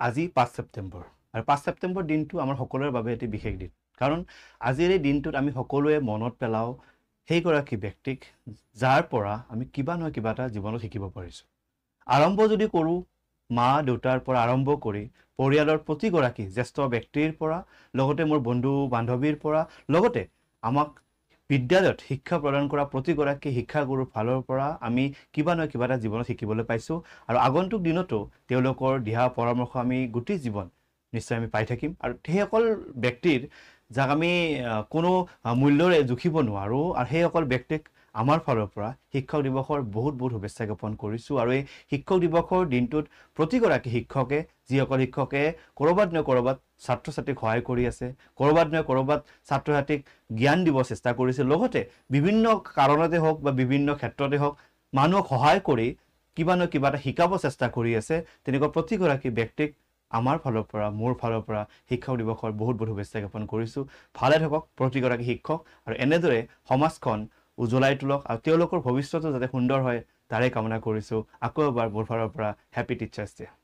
আজি 5 ছেপ্টেম্বৰ আৰু 5 ছেপ্টেম্বৰ দিনটো আমাৰ সকলোৰে বাবে এটি বিশেষ দিন কাৰণ আজিৰ এই দিনটোত আমি সকলোৱে মনত পেলাও সেইগৰাকী ব্যক্তিক যাৰ পৰা আমি কিবা নহয় কিবা এটা জীৱনত শিকিব পাৰিছোঁ আৰম্ভ যদি কৰোঁ মা দেউতাৰ পৰা আৰম্ভ কৰি পৰিয়ালৰ প্ৰতিগৰাকী জ্যেষ্ঠ ব্যক্তিৰ পৰা লগতে মোৰ বন্ধু বান্ধৱীৰ পৰা লগতে আমাক বিদ্যালয়ত শিক্ষা প্ৰদান কৰা প্ৰতিগৰাকী শিক্ষাগুৰুৰ ফালৰ পৰা আমি কিবা নহয় কিবা এটা জীৱনত শিকিবলৈ পাইছোঁ আৰু আগন্তুক দিনতো তেওঁলোকৰ দিহা পৰামৰ্শ আমি গোটেই জীৱন নিশ্চয় আমি পাই থাকিম আৰু সেইসকল ব্যক্তিৰ যাক আমি কোনো মূল্যৰে জুখিব নোৱাৰোঁ আৰু সেইসকল ব্যক্তিক আমাৰ ফালৰ পৰা শিক্ষক দিৱসৰ বহুত বহুত শুভেচ্ছা জ্ঞাপন কৰিছোঁ আৰু এই শিক্ষক দিৱসৰ দিনটোত প্ৰতিগৰাকী শিক্ষকে যিসকল শিক্ষকে ক'ৰবাত নহয় ক'ৰবাত ছাত্ৰ ছাত্ৰীক সহায় কৰি আছে ক'ৰবাত নহয় ক'ৰবাত ছাত্ৰ ছাত্ৰীক জ্ঞান দিব চেষ্টা কৰিছে লগতে বিভিন্ন কাৰণতে হওক বা বিভিন্ন ক্ষেত্ৰতে হওক মানুহক সহায় কৰি কিবা নহয় কিবা এটা শিকাব চেষ্টা কৰি আছে তেনেকুৱা প্ৰতিগৰাকী ব্যক্তিক আমাৰ ফালৰ পৰা মোৰ ফালৰ পৰা শিক্ষক দিৱসৰ বহুত বহুত শুভেচ্ছা জ্ঞাপন কৰিছোঁ ভালে থাকক প্ৰতিগৰাকী শিক্ষক আৰু এনেদৰে সমাজখন উজ্বলাই তোলক আৰু তেওঁলোকৰ ভৱিষ্যতো যাতে সুন্দৰ হয় তাৰে কামনা কৰিছোঁ আকৌ এবাৰ মোৰ ফালৰ পৰা হেপী টিচাৰ্ছ ডে